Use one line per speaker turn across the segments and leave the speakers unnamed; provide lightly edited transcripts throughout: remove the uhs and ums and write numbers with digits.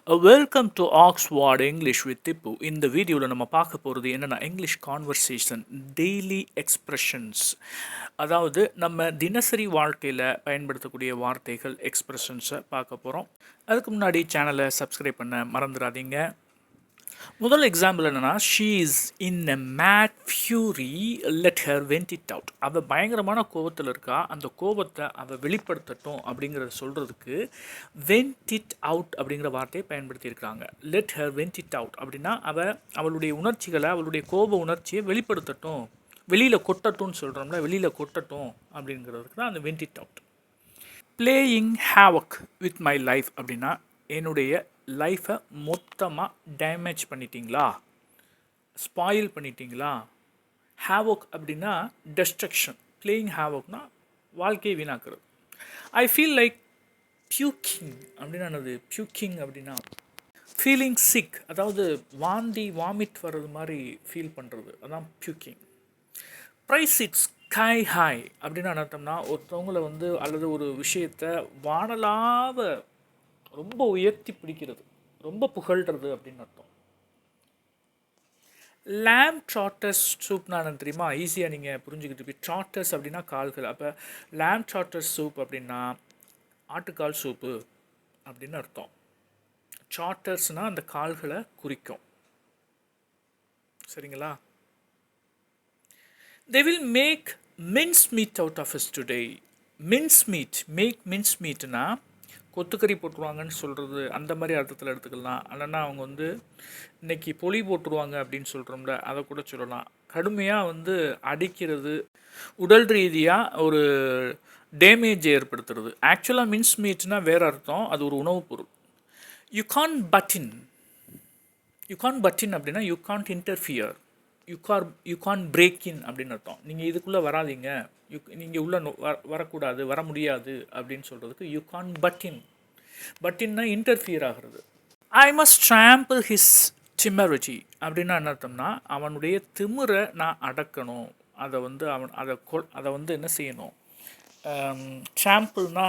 Welcome to Oxford English with Tippu. இந்த வீடியோவில் நம்ம பார்க்க போகிறது என்னென்னா இங்கிலீஷ் கான்வர்சேஷன் டெய்லி எக்ஸ்ப்ரெஷன்ஸ். அதாவது நம்ம தினசரி வாழ்க்கையில் பயன்படுத்தக்கூடிய வார்த்தைகள் எக்ஸ்ப்ரெஷன்ஸை பார்க்க போகிறோம். அதுக்கு முன்னாடி சேனலை சப்ஸ்கிரைப் பண்ண மறந்துடாதீங்க. முதல் எக்ஸாம்பிள் என்னென்னா, she is in a mad fury, let her vent it out. அவள் பயங்கரமான கோபத்தில் இருக்கா, அந்த கோபத்தை அவள் வெளிப்படுத்தட்டும் அப்படிங்கிறத சொல்கிறதுக்கு வென்ட் இட் அவுட் அப்படிங்கிற வார்த்தையை பயன்படுத்தியிருக்கிறாங்க. Let her vent it out அப்படின்னா அவளுடைய உணர்ச்சிகளை, அவளுடைய கோப உணர்ச்சியை வெளிப்படுத்தட்டும், வெளியில் கொட்டட்டும்னு சொல்கிறோம்ல, வெளியில் கொட்டட்டும் அப்படிங்கிறதுக்கு தான் அந்த vent it out. Playing havoc with my life அப்படின்னா என்னுடைய லைஃப்பை மொத்தமாக டேமேஜ் பண்ணிட்டீங்களா, ஸ்பாயில் பண்ணிட்டீங்களா. ஹேவோக் அப்படின்னா டெஸ்ட்ரக்ஷன், பிளேயிங் ஹேவோக்னா வாழ்க்கையை வீணாக்குறது. ஐ ஃபீல் லைக் பியூக்கிங் அப்படின்னா என்னது? பியூக்கிங் அப்படின்னா ஃபீலிங் சிக், அதாவது வாமிட் வர்றது மாதிரி ஃபீல் பண்ணுறது, அதான் பியூக்கிங். ப்ரைஸ் இட்ஸ் ஸ்கை ஹை அப்படின்னா அர்த்தம்னா ஒருத்தவங்களை அல்லது ஒரு விஷயத்தை வானலாக ரொம்ப உயர்த்தி பிடிக்கிறது, ரொம்ப புகழ்கிறது அப்படின்னு அர்த்தம். லேம் ட்ராட்டர்ஸ் சூப்னா தெரியுமா? ஈஸியாக நீங்கள் புரிஞ்சுக்கிட்டு. ட்ராட்டர்ஸ் அப்படின்னா கால்கள், அப்போ லேம் ட்ராட்டர்ஸ் சூப் அப்படின்னா ஆட்டுக்கால் சூப்பு அப்படின்னு அர்த்தம். ட்ராட்டர்ஸ்னால் அந்த கால்களை குறிக்கும். சரிங்களா? they will make mince meat out of us today. mince meat, make mince meatனா கொத்துக்கறி போட்டுருவாங்கன்னு சொல்கிறது, அந்த மாதிரி அர்த்தத்தில் எடுத்துக்கலாம். இல்லைன்னா அவங்க இன்றைக்கி பொலி போட்டுருவாங்க அப்படின்னு சொல்கிறோம்ல, அதை கூட சொல்லலாம். கடுமையாக அடிக்கிறது, உடல் ரீதியாக ஒரு டேமேஜ் ஏற்படுத்துறது. ஆக்சுவலாக மின்ஸ் மீட்னா வேறு அர்த்தம், அது ஒரு உணவுப் பொருள். யூ கான் பட்டின் அப்படின்னா you can't interfere, you can break in அப்படின்னு அர்த்தம். நீங்கள் இதுக்குள்ளே வராதிங்க, நீங்கள் உள்ளே வரக்கூடாது, வர முடியாது அப்படின்னு சொல்கிறதுக்கு யூ கான் பட்டின்னா இன்டர்ஃபியர் ஆகிறது. ஐ மஸ்ட் ட்ராம்பிள் ஹிஸ் டிமரிட்டி அப்படின்னா என்ன அர்த்தம்னா அவனுடைய திமிரை நான் அடக்கணும், அதை என்ன செய்யணும்? ட்ராம்பிள்னா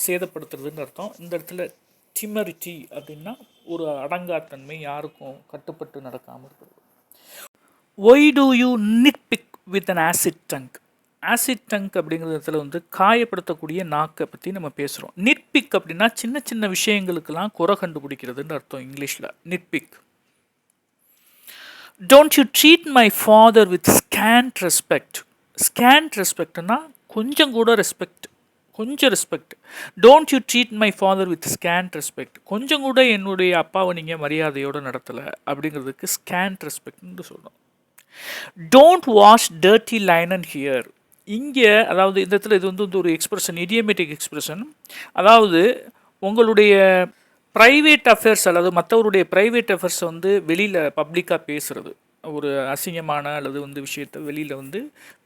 சேதப்படுத்துறதுன்னு அர்த்தம். இந்த இடத்துல டிமரிட்டி அப்படின்னா ஒரு அடங்காத்தன்மை, யாருக்கும் கட்டுப்பட்டு நடக்காமல் இருக்கிறது. Why do you nitpick with an acid tongue? Acid tongue அப்படிங்கிறதுல காயப்படுத்தக்கூடிய நாக்கை பற்றி நம்ம பேசுகிறோம். நிட்பிக் அப்படின்னா சின்ன சின்ன விஷயங்களுக்கெல்லாம் குறை கண்டுபிடிக்கிறதுன்னு அர்த்தம் இங்கிலீஷில். Nitpick. Don't you treat my father with scant respect. Scant ரெஸ்பெக்ட்னா கொஞ்சம் respect. Don't you treat my father with scant respect. கொஞ்சம் கூட என்னுடைய அப்பாவை நீங்கள் மரியாதையோடு நடத்தலை அப்படிங்கிறதுக்கு ஸ்கேண்ட் ரெஸ்பெக்ட்னு சொல்கிறோம். Don't wash dirty linen here. இங்கே அதாவது இந்த இடத்துல இது ஒரு எக்ஸ்பிரஷன், இடியமேட்டிக் எக்ஸ்பிரஷன். அதாவது உங்களுடைய ப்ரைவேட் அஃபேர்ஸ் அல்லது மற்றவருடைய ப்ரைவேட் அஃபேர்ஸை வெளியில் பப்ளிக்காக பேசுகிறது, ஒரு அசிங்கமான அல்லது விஷயத்தை வெளியில்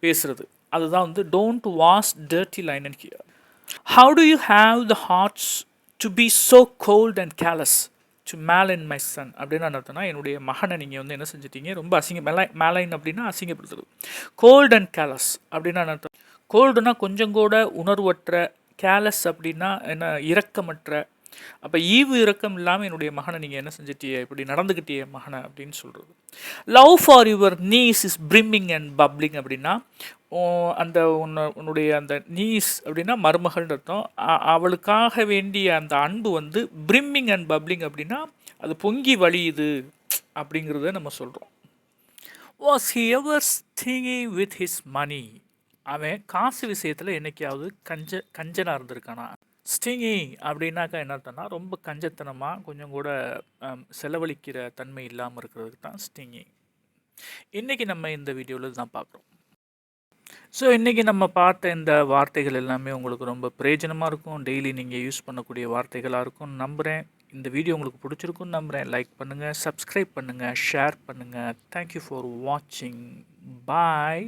பேசுகிறது, அதுதான் don't wash dirty linen here. How do you have the hearts to be so cold and careless to malign my son அப்படின்னு அர்த்தம்னா என்னுடைய மகனை நீங்கள் என்ன செஞ்சிட்டீங்க, ரொம்ப மேலைன் அப்படின்னா அசிங்கப்படுத்துறது. கோல்ட் அண்ட் கேலஸ் அப்படின்னா அர்த்தம். கோல்டுனா கொஞ்சம் கூட உணர்வற்ற, கேலஸ் அப்படின்னா என்ன, இரக்கமற்ற. அப்போ ஈவு இரக்கம் இல்லாமல் என்னுடைய மகனை நீங்கள் என்ன செஞ்சிட்டியே, இப்படி நடந்துக்கிட்டியே மகனை அப்படின்னு சொல்கிறது. Love for your niece is brimming and bubbling அப்படின்னா உன்னுடைய அந்த நீஸ் அப்படின்னா மருமகள்னு அர்த்தம். அவளுக்காக வேண்டிய அந்த அன்பு பிரிம்மிங் அண்ட் பப்ளிங் அப்படின்னா அது பொங்கி வழியுது அப்படிங்கிறத நம்ம சொல்கிறோம். Was he ever stingy with his money? அவன் காசு விஷயத்தில் என்னைக்காவது கஞ்சனாக இருந்திருக்கானா? ஸ்டிங்கி அப்படின்னாக்கா என்ன அர்த்தம்னா ரொம்ப கஞ்சத்தனமாக, கொஞ்சம் கூட செலவழிக்கிற தன்மை இல்லாமல் இருக்கிறதுக்கு தான் ஸ்டிங்கி. இன்றைக்கி நம்ம இந்த வீடியோவில் தான் பார்க்குறோம். ஸோ இன்றைக்கி நம்ம பார்த்த இந்த வார்த்தைகள் எல்லாமே உங்களுக்கு ரொம்ப பிரயோஜனமாக இருக்கும், டெய்லி நீங்கள் யூஸ் பண்ணக்கூடிய வார்த்தைகளாக இருக்கும்னு நம்புகிறேன். இந்த வீடியோ உங்களுக்கு பிடிச்சிருக்குன்னு நம்புகிறேன். லைக் பண்ணுங்கள், சப்ஸ்கிரைப் பண்ணுங்கள், ஷேர் பண்ணுங்கள். தேங்க்யூ ஃபார் வாட்சிங். பாய்.